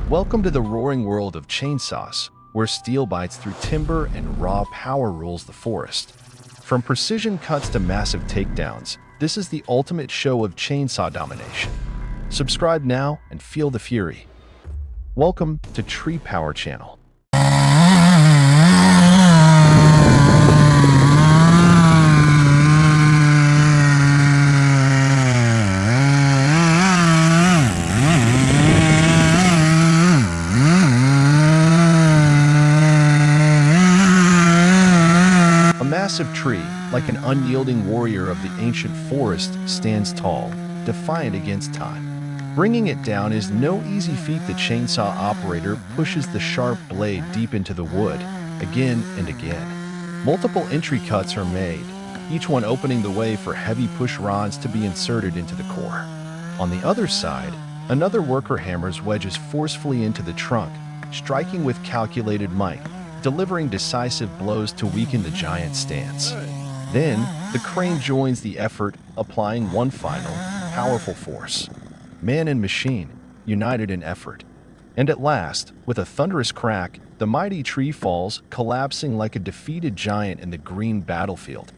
Welcome to the roaring world of chainsaws, where steel bites through timber and raw power rules the forest. From precision cuts to massive takedowns, this is the ultimate show of chainsaw domination. Subscribe now and feel the fury. Welcome to Tree Power Channel. A massive tree, like an unyielding warrior of the ancient forest, stands tall, defiant against time. Bringing it down is no easy feat. The chainsaw operator pushes the sharp blade deep into the wood, again and again. Multiple entry cuts are made, each one opening the way for heavy push rods to be inserted into the core. On the other side, another worker hammers wedges forcefully into the trunk, striking with calculated might, delivering decisive blows to weaken the giant's stance. Then, the crane joins the effort, applying one final, powerful force. Man and machine, united in effort. And at last, with a thunderous crack, the mighty tree falls, collapsing like a defeated giant in the green battlefield.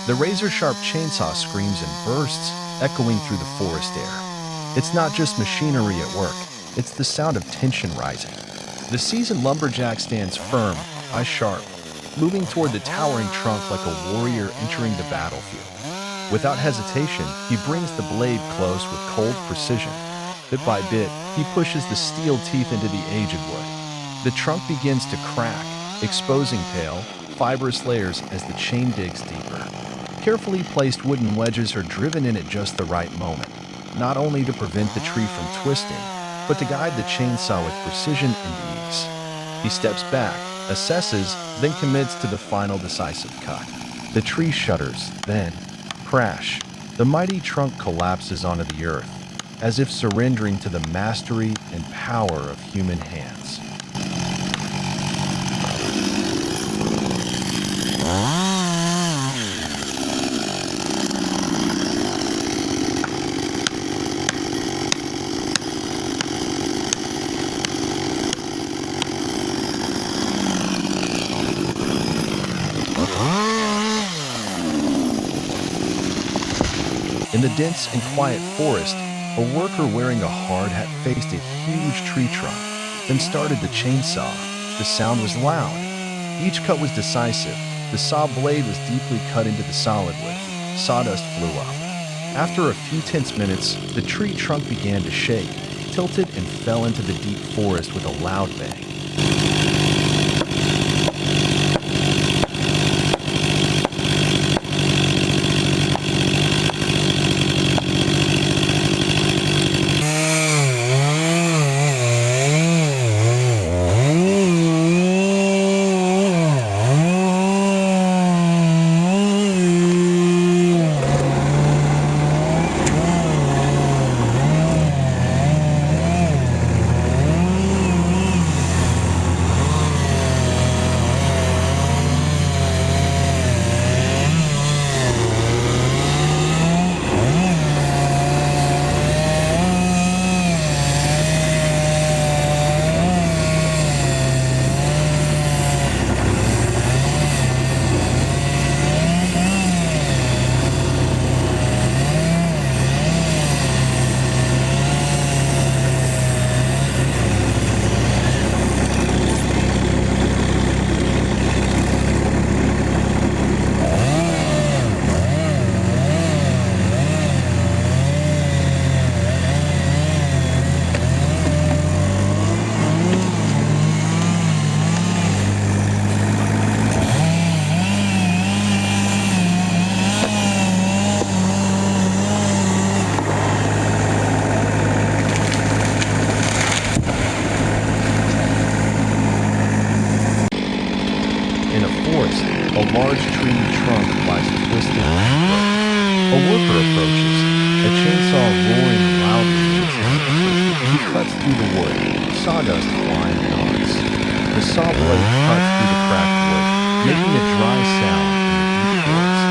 The razor-sharp chainsaw screams and bursts, echoing through the forest air. It's not just machinery at work, it's the sound of tension rising. The seasoned lumberjack stands firm, eyes sharp, moving toward the towering trunk like a warrior entering the battlefield. Without hesitation, he brings the blade close with cold precision. Bit by bit, he pushes the steel teeth into the aged wood. The trunk begins to crack, exposing pale, fibrous layers as the chain digs deeper. Carefully placed wooden wedges are driven in at just the right moment, not only to prevent the tree from twisting, but to guide the chainsaw with precision and ease. He steps back, assesses, then commits to the final decisive cut. The tree shudders, then, crash, the mighty trunk collapses onto the earth, as if surrendering to the mastery and power of human hands. In the dense and quiet forest, a worker wearing a hard hat faced a huge tree trunk, then started the chainsaw. The sound was loud. Each cut was decisive. The saw blade was deeply cut into the solid wood. Sawdust flew up. After a few tense minutes, the tree trunk began to shake, tilted and fell into the deep forest with a loud bang. large tree trunk lies twisted and broken. A worker approaches, a chainsaw roaring loudly in his hand. He cuts through the wood, sawdust flying in arcs. The saw blade cuts through the cracked wood, making a dry sound in the deep forest.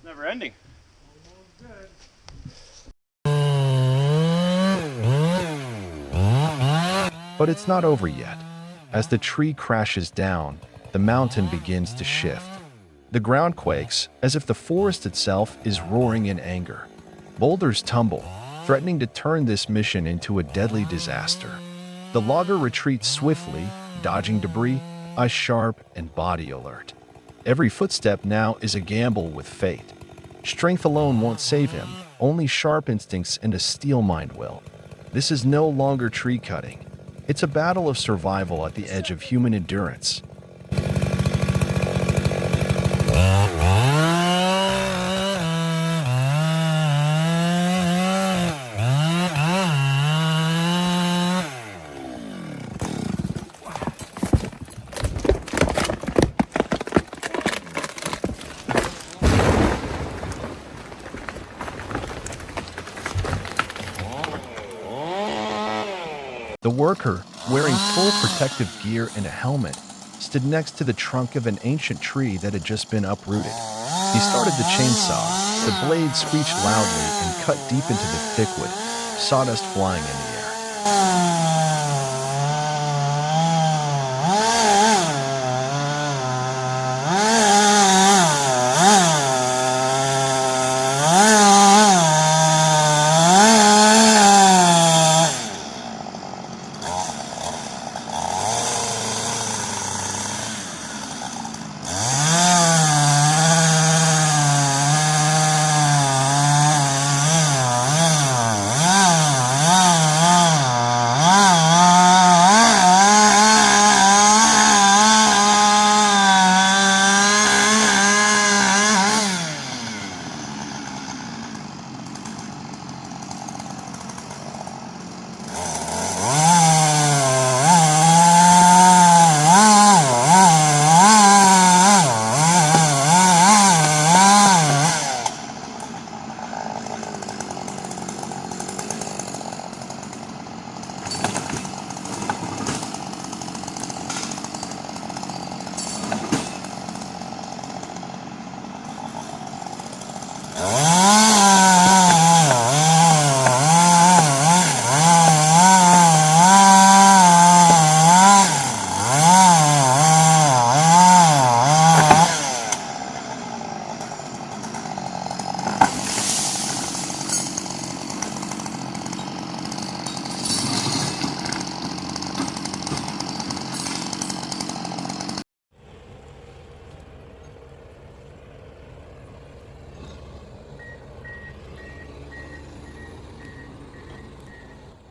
Never ending. But it's not over yet. As the tree crashes down, the mountain begins to shift. The ground quakes, as if the forest itself is roaring in anger. Boulders tumble, threatening to turn this mission into a deadly disaster. The logger retreats swiftly, dodging debris, eyes sharp and body alert. Every footstep now is a gamble with fate. Strength alone won't save him, only sharp instincts and a steel mind will. This is no longer tree cutting. It's a battle of survival at the edge of human endurance. The worker, wearing full protective gear and a helmet, stood next to the trunk of an ancient tree that had just been uprooted. He started the chainsaw. The blade screeched loudly and cut deep into the thick wood, sawdust flying in the air.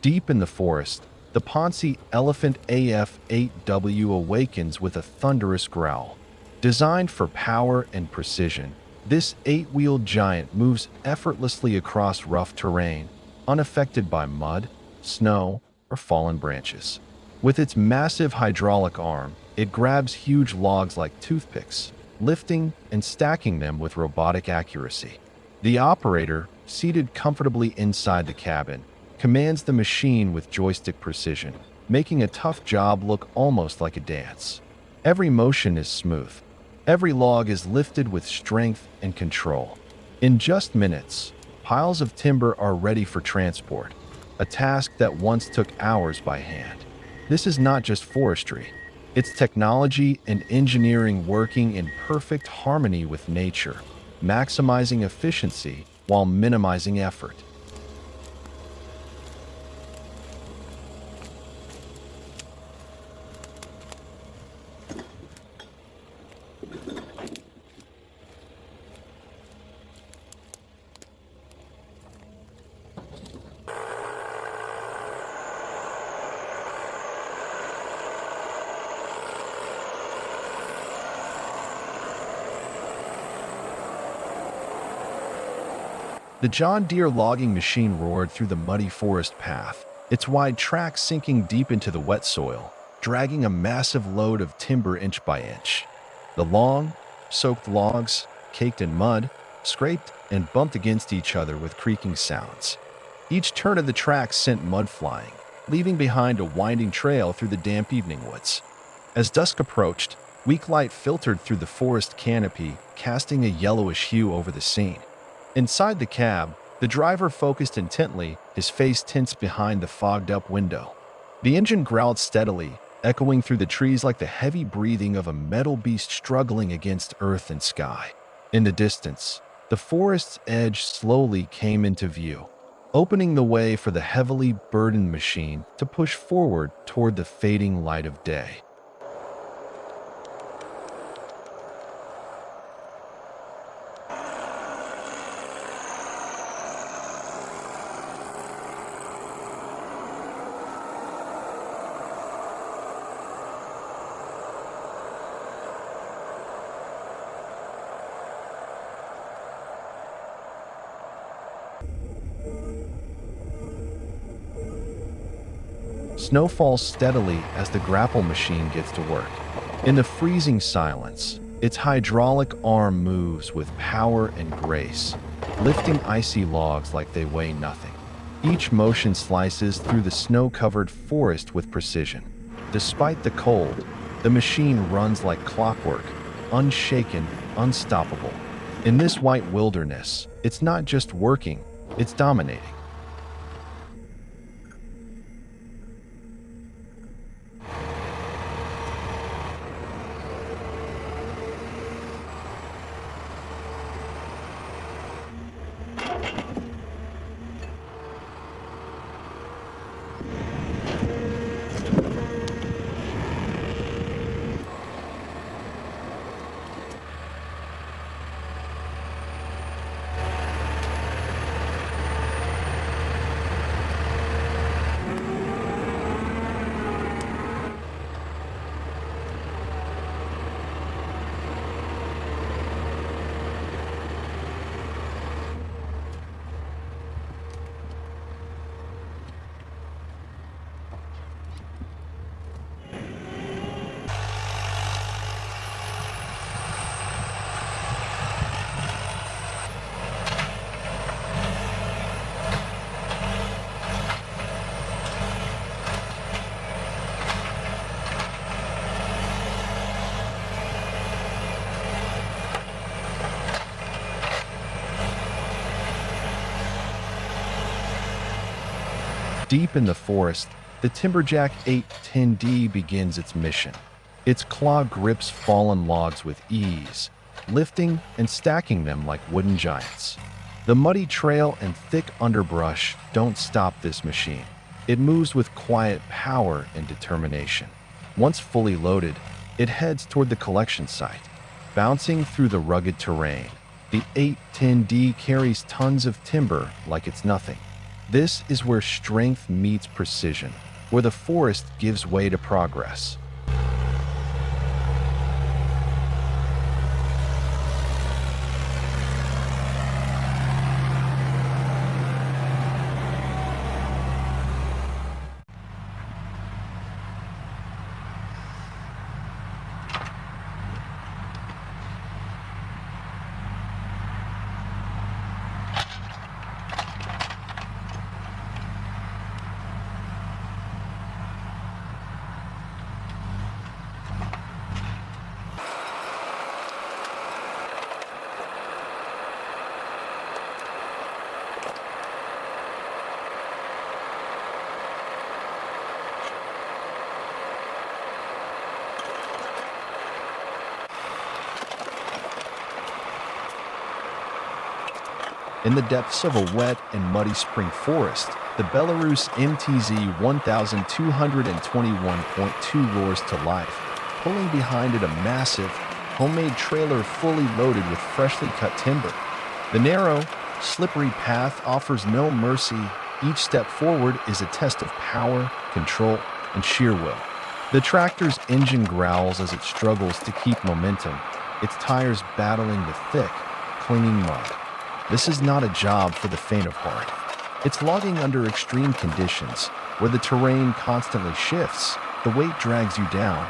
Deep in the forest, the Ponce Elephant AF-8W awakens with a thunderous growl. Designed for power and precision, this 8-wheeled giant moves effortlessly across rough terrain, unaffected by mud, snow, or fallen branches. With its massive hydraulic arm, it grabs huge logs like toothpicks, lifting and stacking them with robotic accuracy. The operator, seated comfortably inside the cabin, commands the machine with joystick precision. making a tough job look almost like a dance. Every motion is smooth. Every log is lifted with strength and control. In just minutes, piles of timber are ready for transport, a task that once took hours by hand. This is not just forestry. It's technology and engineering working in perfect harmony with nature, maximizing efficiency while minimizing effort. The John Deere logging machine roared through the muddy forest path, its wide track sinking deep into the wet soil, dragging a massive load of timber inch by inch. The long, soaked logs, caked in mud, scraped and bumped against each other with creaking sounds. Each turn of the track sent mud flying, leaving behind a winding trail through the damp evening woods. As dusk approached, weak light filtered through the forest canopy, casting a yellowish hue over the scene. Inside the cab, the driver focused intently, his face tense behind the fogged-up window. The engine growled steadily, echoing through the trees like the heavy breathing of a metal beast struggling against earth and sky. In the distance, the forest's edge slowly came into view, opening the way for the heavily burdened machine to push forward toward the fading light of day. Snow falls steadily as the grapple machine gets to work. In the freezing silence, its hydraulic arm moves with power and grace, lifting icy logs like they weigh nothing. Each motion slices through the snow-covered forest with precision. Despite the cold, the machine runs like clockwork, unshaken, unstoppable. In this white wilderness, it's not just working, it's dominating. Deep in the forest, the Timberjack 810D begins its mission. Its claw grips fallen logs with ease, lifting and stacking them like wooden giants. The muddy trail and thick underbrush don't stop this machine. It moves with quiet power and determination. Once fully loaded, it heads toward the collection site. Bouncing through the rugged terrain, the 810D carries tons of timber like it's nothing. This is where strength meets precision, where the forest gives way to progress. In the depths of a wet and muddy spring forest, the Belarus MTZ 1221.2 roars to life, pulling behind it a massive, homemade trailer fully loaded with freshly cut timber. The narrow, slippery path offers no mercy. Each step forward is a test of power, control, and sheer will. The tractor's engine growls as it struggles to keep momentum, its tires battling the thick, clinging mud. This is not a job for the faint of heart. It's logging under extreme conditions, where the terrain constantly shifts, the weight drags you down,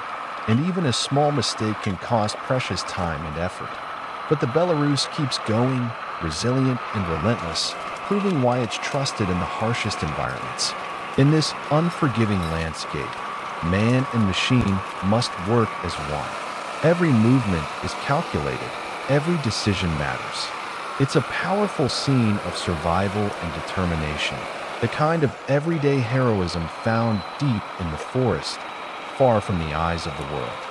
and even a small mistake can cost precious time and effort. But the Belarus keeps going, resilient and relentless, proving why it's trusted in the harshest environments. In this unforgiving landscape, man and machine must work as one. Every movement is calculated, every decision matters. It's a powerful scene of survival and determination, the kind of everyday heroism found deep in the forest, far from the eyes of the world.